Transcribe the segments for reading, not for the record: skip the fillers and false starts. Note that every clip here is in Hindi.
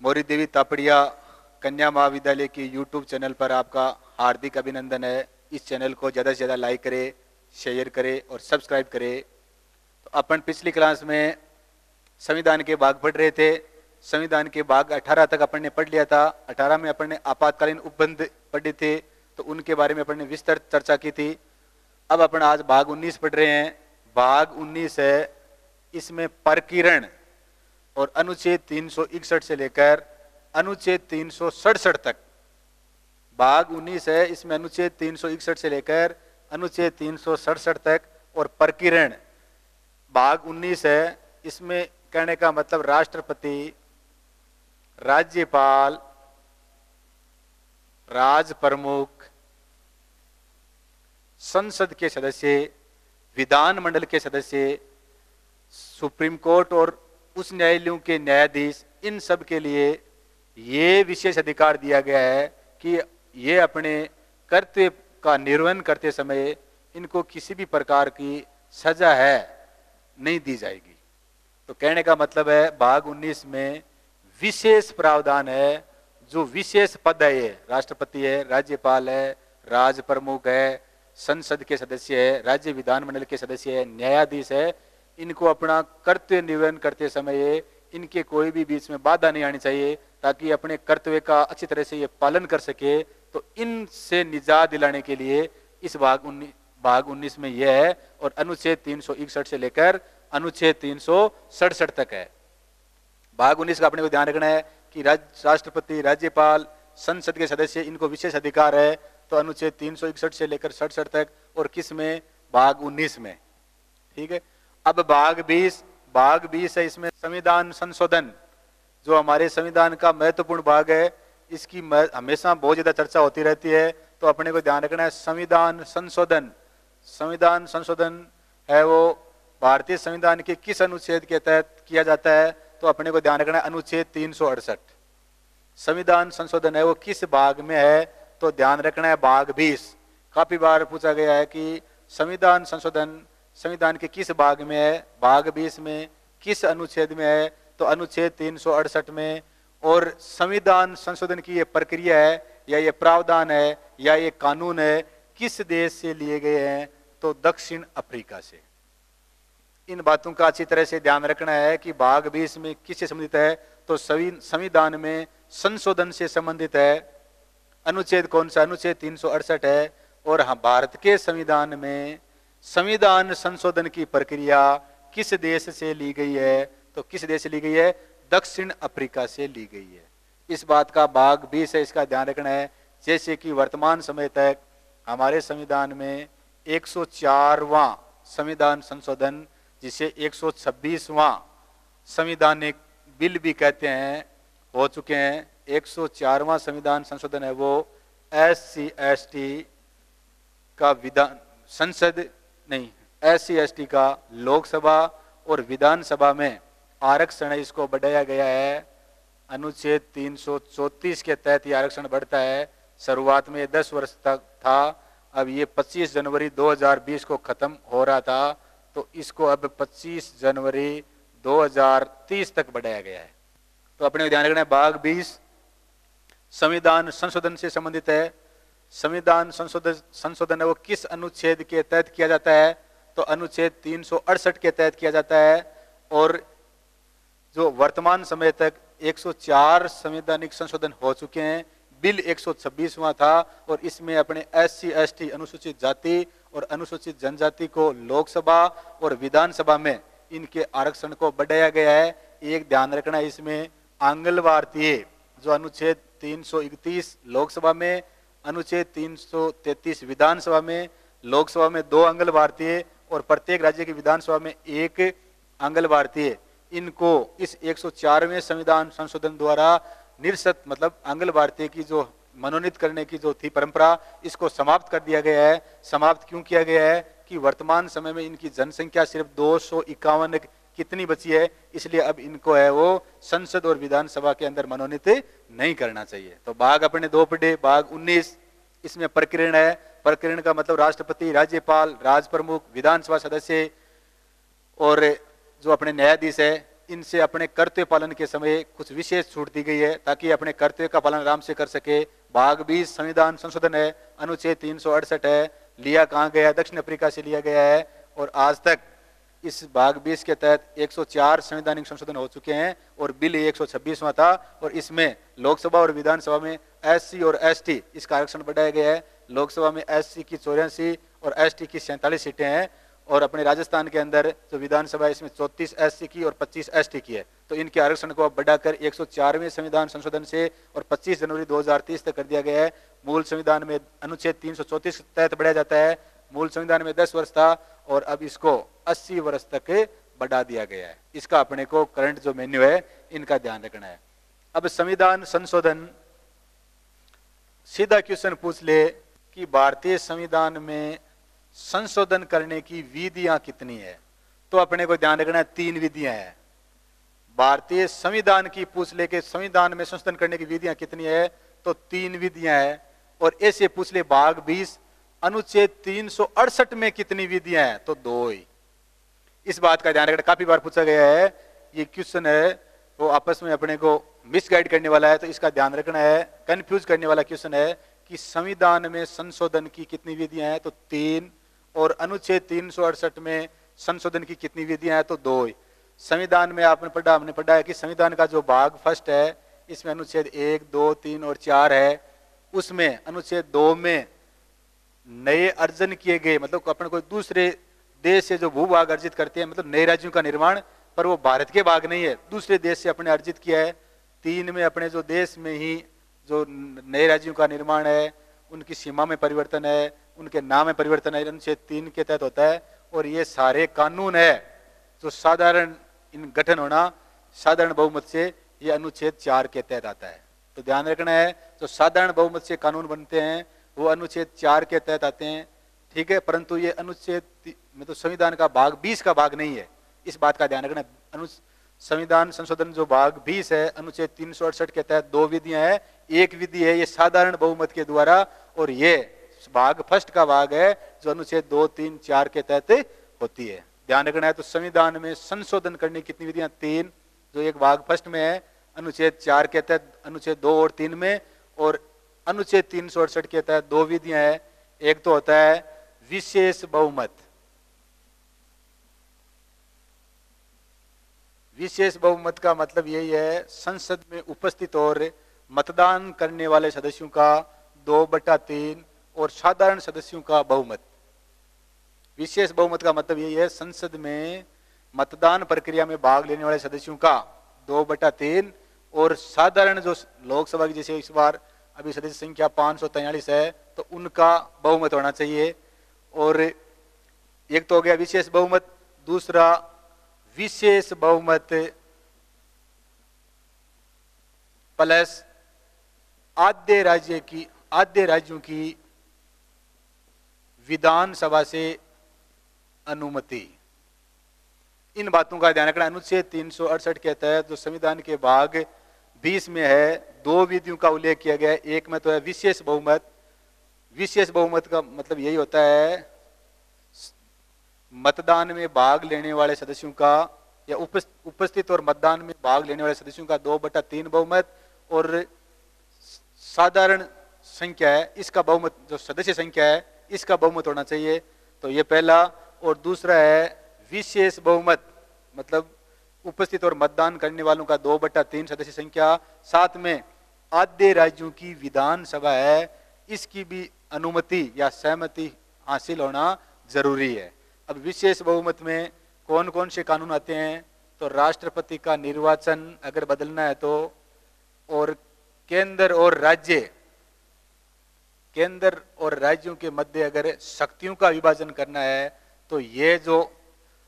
मोरी देवी तापड़िया कन्या महाविद्यालय की यूट्यूब चैनल पर आपका हार्दिक अभिनंदन है। इस चैनल को ज़्यादा से ज़्यादा लाइक करें, शेयर करें और सब्सक्राइब करें। तो अपन पिछली क्लास में संविधान के भाग पढ़ रहे थे। संविधान के भाग 18 तक अपन ने पढ़ लिया था। 18 में अपन ने आपातकालीन उपबंध पढ़े थे, तो उनके बारे में अपन ने विस्तृत चर्चा की थी। अब अपन आज भाग 19 पढ़ रहे हैं। भाग 19 है, इसमें प्रकीर्ण और अनुच्छेद 361 से लेकर अनुच्छेद 367 तक। भाग 19 है, इसमें अनुच्छेद 361 से लेकर अनुच्छेद 367 तक और प्रकीर्ण भाग 19 है। इसमें कहने का मतलब राष्ट्रपति, राज्यपाल, राज प्रमुख, संसद के सदस्य, विधानमंडल के सदस्य, सुप्रीम कोर्ट और उस न्यायालयों के न्यायाधीश, इन सब के लिए ये विशेष अधिकार दिया गया है कि ये अपने कर्तव्य का निर्वहन करते समय इनको किसी भी प्रकार की सजा है नहीं दी जाएगी। तो कहने का मतलब है भाग 19 में विशेष प्रावधान है। जो विशेष पद है, ये राष्ट्रपति है, राज्यपाल है, राज प्रमुख है, संसद के सदस्य है, राज्य विधानमंडल के सदस्य है, न्यायाधीश है, इनको अपना कर्तव्य निर्वहन करते समय इनके कोई भी बीच में बाधा नहीं आनी चाहिए, ताकि अपने कर्तव्य का अच्छी तरह से ये पालन कर सके। तो इनसे निजात दिलाने के लिए इस भाग 19 में यह है। और अनुच्छेद 361 से लेकर अनुच्छेद 367 तक है। भाग 19 का अपने को ध्यान रखना है कि राष्ट्रपति, राज्यपाल, संसद के सदस्य, इनको विशेष अधिकार है। तो अनुच्छेद 361 से लेकर 67 तक। और किस में? भाग 19 में। ठीक है। अब भाग 20 है, इसमें संविधान संशोधन, जो हमारे संविधान का महत्वपूर्ण भाग है, इसकी हमेशा बहुत ज्यादा चर्चा होती रहती है। तो अपने को ध्यान रखना है संविधान संशोधन है वो भारतीय संविधान के किस अनुच्छेद के तहत किया जाता है। तो अपने को ध्यान रखना है अनुच्छेद 368। संविधान संशोधन है वो किस भाग में है? तो ध्यान रखना है भाग 20। काफी बार पूछा गया है कि संविधान संशोधन संविधान के किस भाग में है? भाग 20 में। किस अनुच्छेद में है? तो अनुच्छेद 368 में। और संविधान संशोधन की ये प्रक्रिया है या ये प्रावधान है या ये कानून है किस देश से लिए गए हैं? तो दक्षिण अफ्रीका से। इन बातों का अच्छी तरह से ध्यान रखना है कि भाग 20 में किससे संबंधित है? तो संविधान में संशोधन से संबंधित है। अनुच्छेद कौन सा? अनुच्छेद 368 है। और हाँ, भारत के संविधान में संविधान संशोधन की प्रक्रिया किस देश से ली गई है? तो किस देश से ली गई है? दक्षिण अफ्रीका से ली गई है। इस बात का भाग 20 है, इसका ध्यान रखना है। जैसे कि वर्तमान समय तक हमारे संविधान में 104वां संविधान संशोधन, जिसे 126वां संविधानिक बिल भी कहते हैं, हो चुके हैं। 104वां संविधान संशोधन है वो SC ST का विधान संसद नहीं, SC ST का लोकसभा और विधानसभा में आरक्षण है, इसको बढ़ाया गया है। अनुच्छेद 334 के तहत ये आरक्षण बढ़ता है। शुरुआत में 10 वर्ष तक था, अब ये 25 जनवरी 2020 को खत्म हो रहा था, तो इसको अब 25 जनवरी 2030 तक बढ़ाया गया है। तो अपने ध्यान रखना है भाग 20 संविधान संशोधन से संबंधित है। संविधान संशोधन है वो किस अनुच्छेद के तहत किया जाता है? तो अनुच्छेद 368 के तहत किया जाता है। और जो वर्तमान समय तक 104 संवैधानिक संशोधन हो चुके हैं। बिल 126वां था और इसमें अपने SC ST अनुसूचित जाति और अनुसूचित जनजाति को लोकसभा और विधानसभा में इनके आरक्षण को बढ़ाया गया है। एक ध्यान रखना है, इसमें आंग्ल भारतीय जो अनुच्छेद 331 लोकसभा में, अनुच्छेद 333 विधानसभा में, लोकसभा में 2 आंग्ल भारतीय और प्रत्येक राज्य की विधानसभा में 1 आंग्ल भारतीय, इनको इस 104वें संविधान संशोधन द्वारा निरस्त, मतलब आंग्ल भारतीय की जो मनोनीत करने की जो थी परंपरा, इसको समाप्त कर दिया गया है। समाप्त क्यों किया गया है? कि वर्तमान समय में इनकी जनसंख्या सिर्फ 251 कितनी बची है, इसलिए अब इनको है वो संसद और विधानसभा के अंदर मनोनीत नहीं करना चाहिए। तो भाग अपने 2 पढ़े। भाग 19 इसमें प्रकीर्ण है। प्रकीर्ण का मतलब राष्ट्रपति, राज्यपाल, राज प्रमुख, विधानसभा सदस्य और जो अपने न्यायाधीश है, इनसे अपने कर्तव्य पालन के समय कुछ विशेष छूट दी गई है ताकि अपने कर्तव्य का पालन आराम से कर सके। भाग 20 संविधान संशोधन है, अनुच्छेद 368 है, लिया कहाँ गया है? दक्षिण अफ्रीका से लिया गया है। और आज तक इस भाग 20 के तहत 104 संवैधानिक संशोधन हो चुके हैं और बिल 126वां था। और इसमें लोकसभा और विधानसभा में SC और ST इसका आरक्षण बढ़ाया गया है। लोकसभा में SC की 84 और ST की 47 सीटें हैं। और अपने राजस्थान के अंदर जो विधानसभा है इसमें 34 SC की और 25 ST की है। तो इनके आरक्षण को अब बढ़ाकर 104वें संविधान संशोधन से और 25 जनवरी 2030 तक कर दिया गया है। मूल संविधान में अनुच्छेद 334 के तहत बढ़ाया जाता है। मूल संविधान में 10 वर्ष था और अब इसको 80 वर्ष तक बढ़ा दिया गया है। इसका अपने को करंट जो मेन्यू है इनका ध्यान रखना है। अब संविधान संशोधन, सीधा क्वेश्चन पूछ ले कि भारतीय संविधान में संशोधन करने की विधियां कितनी है, तो अपने को ध्यान रखना है 3 विधियां हैं। भारतीय संविधान की पूछ ले कि संविधान में संशोधन करने की विधियां कितनी है, तो 3 विधियां हैं। और ऐसे पूछ ले भाग 20 अनुच्छेद 368 में कितनी विधियां हैं, तो 2 ही। इस बात का ध्यान रखना, काफी बार पूछा गया है। ये क्वेश्चन है वो आपस में अपने को मिसगाइड करने वाला है, तो इसका ध्यान रखना है। कंफ्यूज करने वाला क्वेश्चन है कि संविधान में संशोधन की कितनी विधियां हैं, तो 3। और अनुच्छेद 368 में संशोधन की कितनी विधियां हैं, तो 2 ही। संविधान में हमने पढ़ा है कि संविधान का जो भाग फर्स्ट है इसमें अनुच्छेद 1, 2, 3 और 4 है। उसमें अनुच्छेद 2 में नए अर्जन किए गए, मतलब अपन कोई दूसरे देश से जो भूभाग अर्जित करते हैं, मतलब नए राज्यों का निर्माण, पर वो भारत के भाग नहीं है, दूसरे देश से अपने अर्जित किया है। 3 में अपने जो देश में ही जो नए राज्यों का निर्माण है, उनकी सीमा में परिवर्तन है, उनके नाम में परिवर्तन है, अनुच्छेद 3 के तहत होता है। और ये सारे कानून है जो साधारण इन गठन होना साधारण बहुमत से, ये अनुच्छेद 4 के तहत आता है। तो ध्यान रखना है, जो साधारण बहुमत से कानून बनते हैं वो अनुच्छेद 4 के तहत आते हैं, ठीक है। परंतु ये अनुच्छेद मतलब संविधान का भाग 20 का भाग नहीं है, इस बात का ध्यान रखना। संविधान संशोधन जो भाग 20 है अनुच्छेद 368 के तहत 2 विधियां हैं। एक विधि है ये साधारण बहुमत के द्वारा, और ये भाग फर्स्ट का भाग है जो अनुच्छेद 2, 3, 4 के तहत होती है। ध्यान रखना है। तो संविधान में संशोधन करने की कितनी विधियां? 3, जो एक भाग फर्स्ट में है अनुच्छेद 4 के तहत, अनुच्छेद 2 और 3 में, और अनुच्छेद 368 के तहत 2 विधियां हैं। एक तो होता है विशेष बहुमत। विशेष बहुमत का मतलब यही है संसद में उपस्थित और मतदान करने वाले सदस्यों का 2/3 और साधारण सदस्यों का बहुमत। विशेष बहुमत का मतलब यही है संसद में मतदान प्रक्रिया में भाग लेने वाले सदस्यों का 2/3 और साधारण जो लोकसभा की जैसे इस बार अभी सदस्य संख्या 543 है तो उनका बहुमत होना चाहिए। और एक तो हो गया विशेष बहुमत, दूसरा विशेष बहुमत प्लस आद्य राज्यों की विधानसभा से अनुमति। इन बातों का ध्यान रखना। अनुच्छेद 368 के तहत जो संविधान के भाग 20 में है 2 विधियों का उल्लेख किया गया है। एक में तो है विशेष बहुमत। विशेष बहुमत का मतलब यही होता है मतदान में भाग लेने वाले सदस्यों का या उपस्थित और मतदान में भाग लेने वाले सदस्यों का 2/3 बहुमत, और साधारण संख्या है इसका बहुमत, जो सदस्य संख्या है इसका बहुमत होना चाहिए। तो ये पहला। और दूसरा है विशेष बहुमत, मतलब उपस्थित और मतदान करने वालों का 2/3 सदस्य संख्या, साथ में आद्य राज्यों की विधानसभा है इसकी भी अनुमति या सहमति हासिल होना जरूरी है। अब विशेष बहुमत में कौन कौन से कानून आते हैं? तो राष्ट्रपति का निर्वाचन अगर बदलना है तो, और केंद्र और राज्यों के मध्य अगर शक्तियों का विभाजन करना है तो ये जो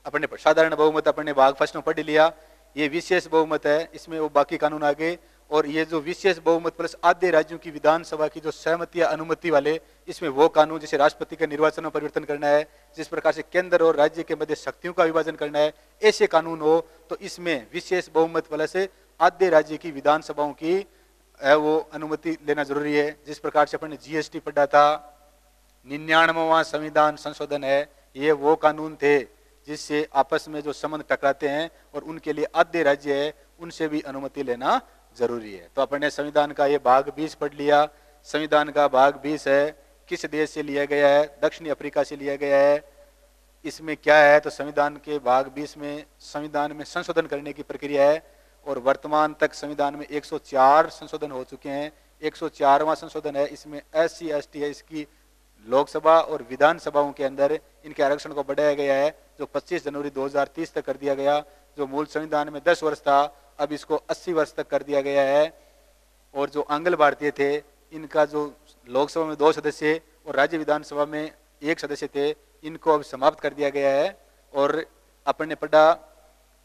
अपने साधारण बहुमत अपने भाग फर्स्ट में पढ़ लिया, ये विशेष बहुमत है, इसमें वो बाकी कानून आ गए। और ये जो विशेष बहुमत प्लस आद्य राज्यों की विधानसभा की जो सहमति या अनुमति वाले, इसमें वो कानून जैसे राष्ट्रपति के निर्वाचन में परिवर्तन करना है, जिस प्रकार से केंद्र और राज्य के मध्य शक्तियों का विभाजन करना है, ऐसे कानून हो तो इसमें विशेष बहुमत प्लस आद्य राज्य की विधानसभाओं की वो अनुमति लेना जरूरी है। जिस प्रकार से अपने GST पढ़ा था, 99वां संविधान संशोधन है, ये वो कानून थे जिससे आपस में जो संबंध टकराते हैं और उनके लिए आद्य राज्य है उनसे भी अनुमति लेना जरूरी है। तो अपन ने संविधान का ये भाग 20 पढ़ लिया। संविधान का भाग 20 है, किस देश से लिया गया है? दक्षिणी अफ्रीका से लिया गया है। इसमें क्या है? तो संविधान के भाग 20 में संविधान में संशोधन करने की प्रक्रिया है और वर्तमान तक संविधान में 104 संशोधन हो चुके हैं। 104वां संशोधन है। इसमें SC ST है, इसकी लोकसभा और विधानसभाओं के अंदर इनके आरक्षण को बढ़ाया गया है, जो 25 जनवरी 2030 तक कर दिया गया। जो मूल संविधान में 10 वर्ष था, अब इसको 80 वर्ष तक कर दिया गया है। और जो आंग्ल भारतीय थे, इनका जो लोकसभा में 2 सदस्य और राज्य विधानसभा में 1 सदस्य थे, इनको अब समाप्त कर दिया गया है। और अपन ने पढ़ा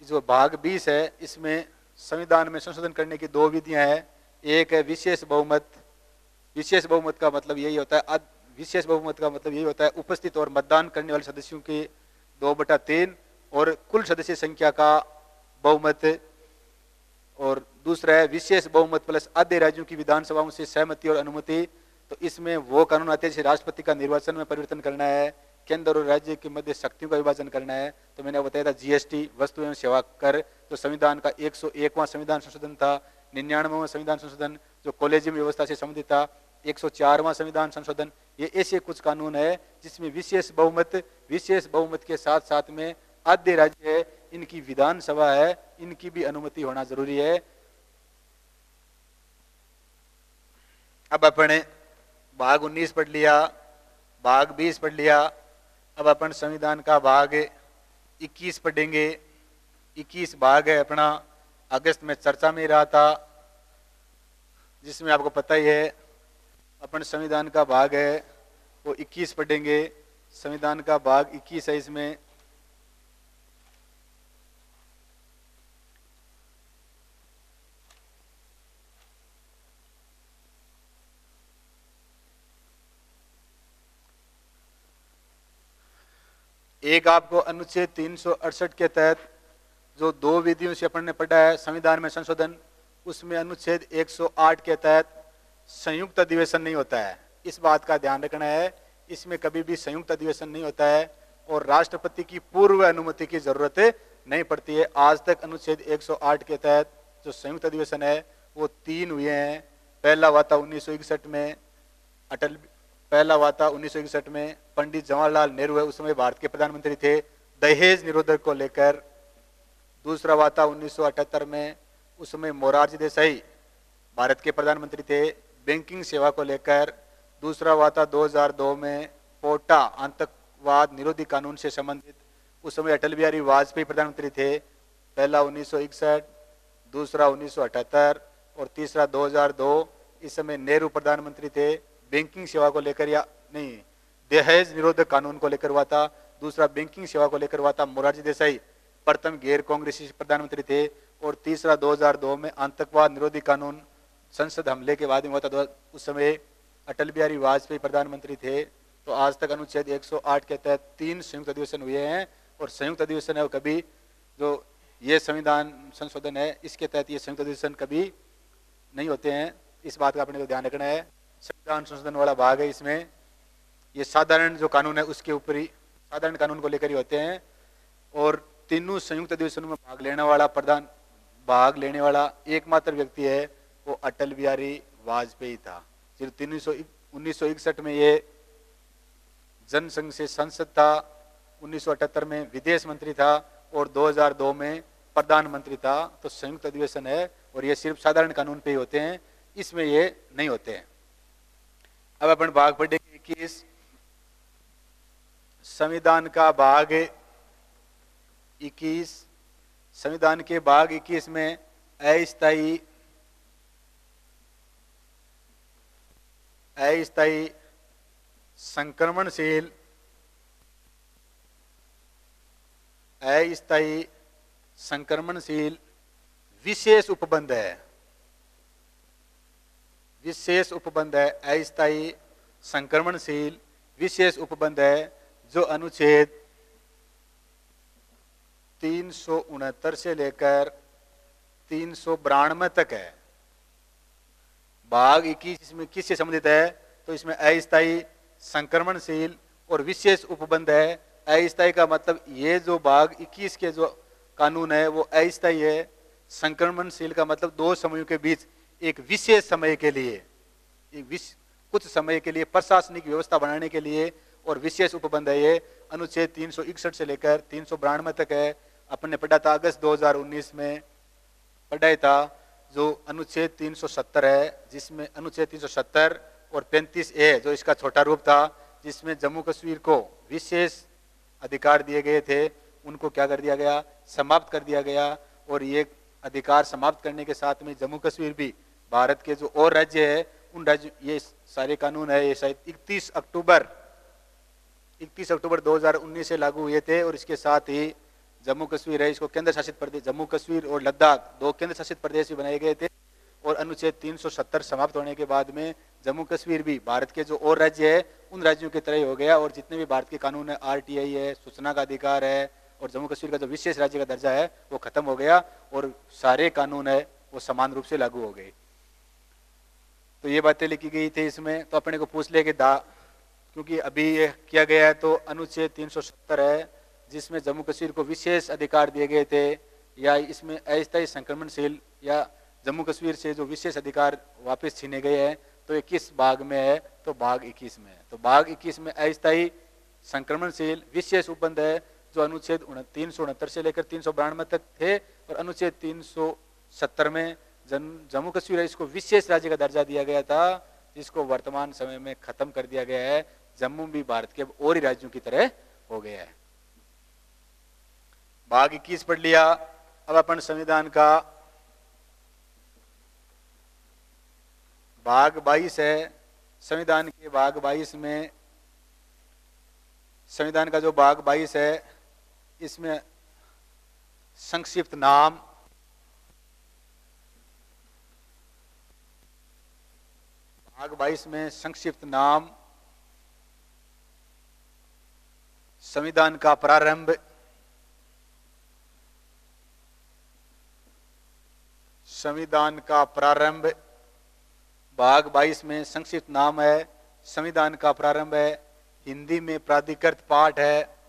जो भाग 20 है, इसमें संविधान में संशोधन करने की 2 विधियां हैं। एक है विशेष बहुमत। विशेष बहुमत का मतलब यही होता है उपस्थित और मतदान करने वाले सदस्यों के 2/3 और कुल सदस्य संख्या का बहुमत। और दूसरा है विशेष बहुमत प्लस आधे राज्यों की विधानसभाओं से सहमति और अनुमति। तो इसमें वो कानून आते हैं जैसे राष्ट्रपति का निर्वाचन में परिवर्तन करना है, केंद्र और राज्य के मध्य शक्तियों का विभाजन करना है। तो मैंने बताया था GST वस्तु एवं सेवा कर, जो संविधान का 101वां संविधान संशोधन था। 99वां संविधान संशोधन जो कॉलेजियम व्यवस्था से संबंधित था। 104वां संविधान संशोधन। ये ऐसे कुछ कानून है जिसमें विशेष बहुमत के साथ साथ में आद्य राज्य है, इनकी विधानसभा है, इनकी भी अनुमति होना जरूरी है। अब अपन भाग 19 पढ़ लिया, भाग 20 पढ़ लिया। अब अपन संविधान का भाग 21 पढ़ेंगे। 21 भाग है अपना, अगस्त में चर्चा में रहा था, जिसमें आपको पता ही है अपन संविधान का भाग है वो 21 पढ़ेंगे। संविधान का भाग 21 है। इसमें एक आपको अनुच्छेद 368 के तहत जो 2 विधियों से अपन ने पढ़ा है संविधान में संशोधन, उसमें अनुच्छेद 108 के तहत संयुक्त अधिवेशन नहीं होता है। इस बात का ध्यान रखना है, इसमें कभी भी संयुक्त अधिवेशन नहीं होता है और राष्ट्रपति की पूर्व अनुमति की जरूरत नहीं पड़ती है। आज तक अनुच्छेद 108 के तहत जो संयुक्त अधिवेशन है वो 3 हुए हैं। पहला हुआ था 1961 में, पहला हुआ था 1961 में, पंडित जवाहरलाल नेहरू है उस समय भारत के प्रधानमंत्री थे, दहेज निरोधक को लेकर। दूसरा हुआ था 1978 में, उसमें मोरारजी देसाई भारत के प्रधानमंत्री थे, बैंकिंग सेवा को लेकर। दूसरा हुआ था 2002 में, पोटा आतंकवाद निरोधी कानून से संबंधित, उस समय अटल बिहारी वाजपेयी प्रधानमंत्री थे। पहला 1961, दूसरा 1978 और तीसरा 2002, इस समय नेहरू प्रधानमंत्री थे। बैंकिंग सेवा को लेकर या नहीं, दहेज निरोधक कानून को लेकर हुआ था। दूसरा बैंकिंग सेवा को लेकर हुआ था, मोरारजी देसाई प्रथम गैर कांग्रेसी प्रधानमंत्री थे। और तीसरा 2002 में आतंकवाद निरोधी कानून संसद हमले के बाद में हुआ था, उस समय अटल बिहारी वाजपेयी प्रधानमंत्री थे। तो आज तक अनुच्छेद 108 के तहत 3 संयुक्त अधिवेशन हुए हैं और संयुक्त अधिवेशन है वो कभी जो ये संविधान संशोधन है इसके तहत ये संयुक्त अधिवेशन कभी नहीं होते हैं। इस बात का अपने को ध्यान रखना है। संविधान संशोधन वाला भाग है, इसमें ये साधारण जो कानून है उसके ऊपर ही, साधारण कानून को लेकर ही होते हैं। और तीनों संयुक्त अधिवेशनों में भाग लेने वाला एकमात्र व्यक्ति है वो अटल बिहारी वाजपेयी था। फिर 1961 में ये जनसंघ से संसद था, 1978 में विदेश मंत्री था और 2002 में प्रधानमंत्री था। तो संयुक्त अधिवेशन है और ये सिर्फ साधारण कानून पे ही होते हैं, इसमें ये नहीं होते हैं। अब अपन भाग पढ़ेंगे 21, संविधान का भाग 21। संविधान के भाग 21 में अस्थायी संक्रमणशील विशेष उपबंध है। अस्थायी संक्रमणशील विशेष उपबंध है जो अनुच्छेद 369 से लेकर 392 तक है। भाग 21 इसमें किससे संबंधित है? तो इसमें अस्थायी संक्रमणशील और विशेष उपबंध है। अस्थायी का मतलब ये जो भाग 21 के जो कानून है वो अस्थायी है। संक्रमणशील का मतलब दो समयों के बीच एक विशेष समय के लिए, कुछ समय के लिए प्रशासनिक व्यवस्था बनाने के लिए और विशेष उपबंध है ये। अनुच्छेद 361 से लेकर 392 तक है। अपन ने पढ़ा था अगस्त 2019 में पढ़ाया था। जो अनुच्छेद 370 है, जिसमें अनुच्छेद 370 और 35A जो इसका छोटा रूप था, जिसमें जम्मू कश्मीर को विशेष अधिकार दिए गए थे, उनको क्या कर दिया गया, समाप्त कर दिया गया। और ये अधिकार समाप्त करने के साथ में जम्मू कश्मीर भी भारत के जो और राज्य है उन राज्य, ये सारे कानून है ये शायद 31 अक्टूबर 2019 से लागू हुए थे। और इसके साथ ही जम्मू कश्मीर है, इसको केंद्र शासित प्रदेश, जम्मू कश्मीर और लद्दाख दो केंद्र शासित प्रदेश भी बनाए गए थे। और अनुच्छेद 370 समाप्त होने के बाद में जम्मू कश्मीर भी भारत के जो और राज्य है उन राज्यों की तरह ही हो गया। और जितने भी भारत के कानून है, RTI है, सूचना का अधिकार है, और जम्मू कश्मीर का जो विशेष राज्य का दर्जा है वो खत्म हो गया और सारे कानून है वो समान रूप से लागू हो गए। तो ये बातें लिखी गई थी इसमें। तो अपने को पूछ ले कि क्योंकि अभी ये किया गया है तो अनुच्छेद 370 है जिसमें जम्मू कश्मीर को विशेष अधिकार दिए गए थे, या इसमें अस्थायी संक्रमणशील या जम्मू कश्मीर से जो विशेष अधिकार वापस छीने गए हैं, तो ये किस भाग में है, तो भाग 21 में है। तो भाग 21 में अस्थायी संक्रमणशील विशेष उपबंध है जो अनुच्छेद 369 से लेकर 392 तक थे। और अनुच्छेद 370 में जम्मू कश्मीर इसको विशेष राज्य का दर्जा दिया गया था, जिसको वर्तमान समय में खत्म कर दिया गया है। जम्मू भी भारत के और ही राज्यों की तरह हो गया है। भाग 21 पढ़ लिया। अब अपन संविधान का भाग 22 है। संविधान के भाग 22 में, संविधान का जो भाग 22 है इसमें संक्षिप्त नाम, भाग 22 में संक्षिप्त नाम, संविधान का प्रारंभ, संविधान का प्रारंभ, भाग 22 में संक्षिप्त नाम है, संविधान का प्रारंभ है, हिंदी में प्राधिकृत पाठ है।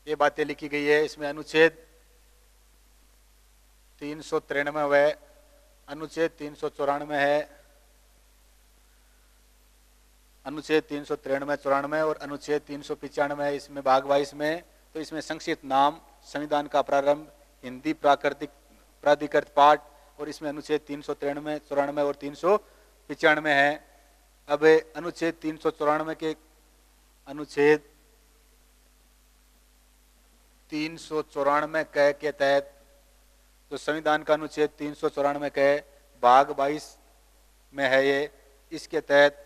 ये बातें लिखी गई है इसमें। अनुच्छेद 393 है, अनुच्छेद 394 है, अनुच्छेद 393, 94 और अनुच्छेद 395 है इसमें भाग 22 में। तो इसमें संक्षिप्त नाम, संविधान का प्रारंभ, हिंदी प्राधिकृत पाठ, और इसमें अनुच्छेद 393, 94 और 395 है। अब अनुच्छेद 394 के अनुच्छेद 394 क के तहत, तो संविधान का अनुच्छेद 394 के भाग 22 में है ये, इसके तहत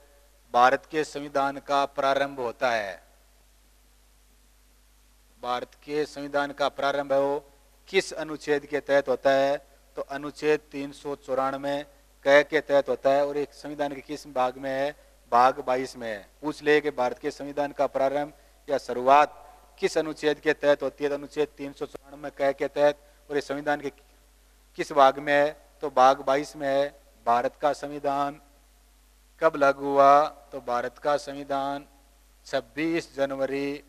भारत के संविधान का प्रारंभ होता है। भारत के संविधान का प्रारंभ है वो किस अनुच्छेद के तहत होता है, तो अनुच्छेद 394 क के तहत होता है। और एक संविधान के किस भाग में है, भाग 22 में है। पूछ ले कि भारत के संविधान का प्रारंभ या शुरुआत किस अनुच्छेद के तहत होती है, तो अनुच्छेद 394 क के तहत। और ये संविधान के किस भाग में है, तो भाग 22 में है। भारत का संविधान कब लागू हुआ, तो भारत का संविधान 26 जनवरी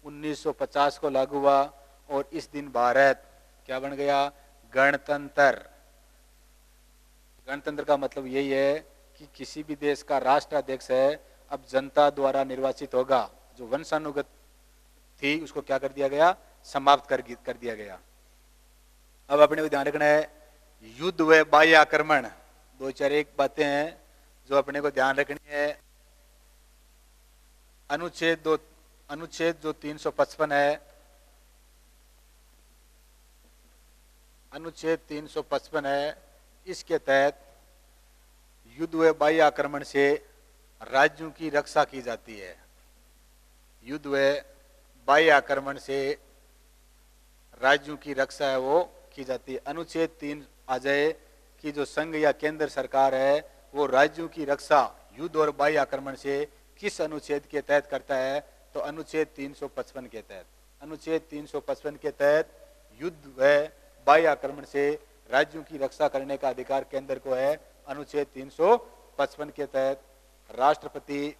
1950 को लागू हुआ। और इस दिन भारत क्या बन गया, गणतंत्र। गणतंत्र का मतलब यही है कि किसी भी देश का राष्ट्राध्यक्ष है अब जनता द्वारा निर्वाचित होगा। जो वंशानुगत थी उसको क्या कर दिया गया, समाप्त कर दिया गया। अब अपने को ध्यान रखना है युद्ध व बाह्य आक्रमण, दो चार एक बातें हैं जो अपने को ध्यान रखनी है। अनुच्छेद जो 355 है, अनुच्छेद 355 है, इसके तहत युद्ध व बाह्य आक्रमण से राज्यों की रक्षा की जाती है। युद्ध व बाह्य आक्रमण से राज्यों की रक्षा है वो की जाती है। अनुच्छेद 3 आ जाए कि जो संघ या केंद्र सरकार है वो राज्यों की रक्षा युद्ध और बाह्य आक्रमण से किस अनुच्छेद के तहत करता है, तो अनुच्छेद 355 के तहत। अनुच्छेद 355 के तहत युद्ध व बाह्य आक्रमण से राज्यों की रक्षा करने का अधिकार केंद्र को है। अनुच्छेद 355 के तहत राष्ट्रपति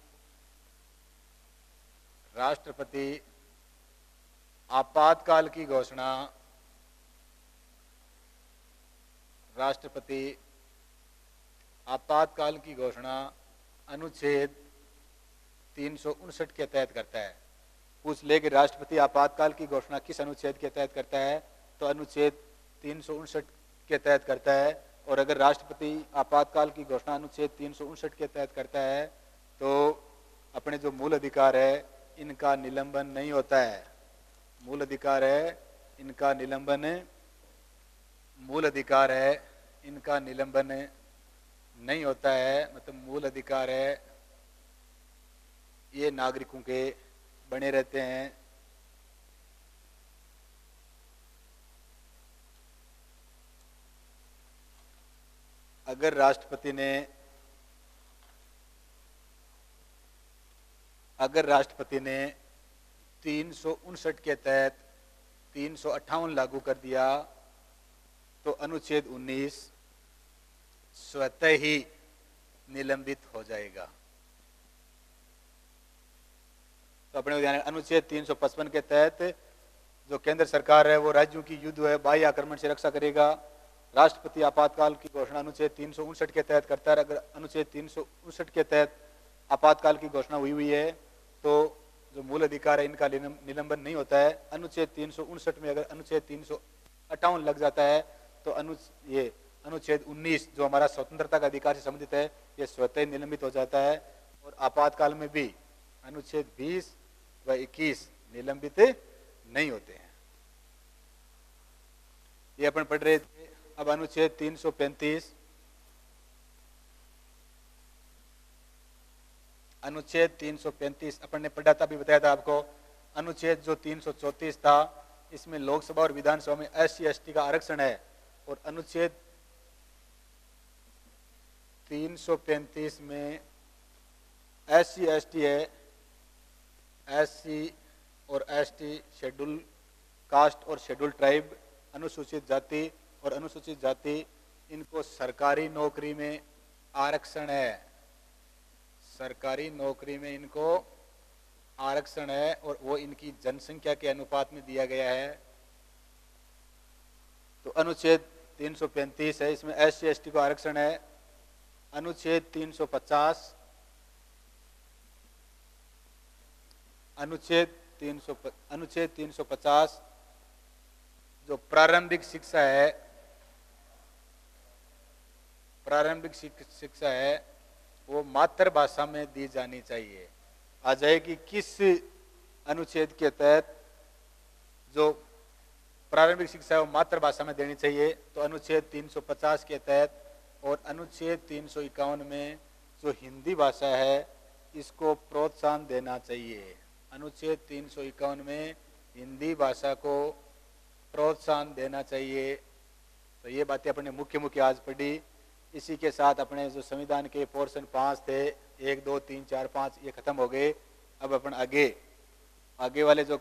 आपातकाल की घोषणा, राष्ट्रपति आपातकाल की घोषणा अनुच्छेद 359 के तहत करता है। पूछ ले कि राष्ट्रपति आपातकाल की घोषणा किस अनुच्छेद के तहत करता है, तो अनुच्छेद 359 के तहत करता है। और अगर राष्ट्रपति आपातकाल की घोषणा अनुच्छेद 359 के तहत करता है तो अपने जो मूल अधिकार है इनका निलंबन नहीं होता है। मूल अधिकार है इनका निलंबन, मूल अधिकार है इनका निलंबन नहीं होता है। मतलब मूल अधिकार है ये नागरिकों के बने रहते हैं। अगर राष्ट्रपति ने 359 के तहत 358 लागू कर दिया तो अनुच्छेद 19 स्वतः ही निलंबित हो जाएगा। तो अपने ध्यान, अनुच्छेद 355 के तहत जो केंद्र सरकार है वो राज्यों की युद्ध व बाह्य आक्रमण से रक्षा करेगा। राष्ट्रपति आपातकाल की घोषणा अनुच्छेद 359 के तहत करता है। अगर अनुच्छेद 359 के तहत आपातकाल की घोषणा हुई है तो जो मूल अधिकार है इनका निलंबन नहीं होता है। अनुच्छेद 359 में अगर अनुच्छेद 358 लग जाता है तो अनुच्छेद 19 जो हमारा स्वतंत्रता का अधिकार से संबंधित है ये स्वतः निलंबित हो जाता है। और आपातकाल में भी अनुच्छेद 20 व 21 निलंबित नहीं होते हैं। ये अपन पढ़ रहे थे। अब अनुच्छेद 335, अनुच्छेद 335 अपन ने पढ़ा था, अभी बताया था आपको। अनुच्छेद जो 334 था इसमें लोकसभा और विधानसभा में SC ST का आरक्षण है। और अनुच्छेद 335 में SC ST है, SC और ST शेड्यूल कास्ट और शेड्यूल ट्राइब, अनुसूचित जाति और अनुसूचित जाति, इनको सरकारी नौकरी में आरक्षण है। सरकारी नौकरी में इनको आरक्षण है और वो इनकी जनसंख्या के अनुपात में दिया गया है। तो अनुच्छेद 335 है, इसमें SC ST को आरक्षण है। अनुच्छेद 350, अनुच्छेद 350 जो प्रारंभिक शिक्षा है, प्रारंभिक शिक्षा है वो मातृभाषा में दी जानी चाहिए। आ जाएगी किस अनुच्छेद के तहत जो प्रारंभिक शिक्षा है वो मातृभाषा में देनी चाहिए, तो अनुच्छेद 350 के तहत। और अनुच्छेद 351 में जो हिंदी भाषा है इसको प्रोत्साहन देना चाहिए। अनुच्छेद 351 में हिंदी भाषा को प्रोत्साहन देना चाहिए। तो ये बातें अपने मुख्य आज पढ़ी। इसी के साथ अपने जो संविधान के पोर्शन 5 थे, 1, 2, 3, 4, 5 ये खत्म हो गए। अब अपन आगे वाले जो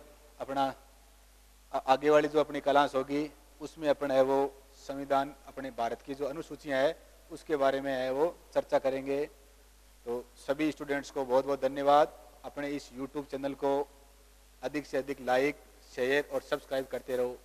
अपनी क्लास होगी उसमें अपन है वो संविधान अपने भारत की जो अनुसूचियां है उसके बारे में है वो चर्चा करेंगे। तो सभी स्टूडेंट्स को बहुत बहुत धन्यवाद। अपने इस YouTube चैनल को अधिक से अधिक लाइक, शेयर और सब्सक्राइब करते रहो।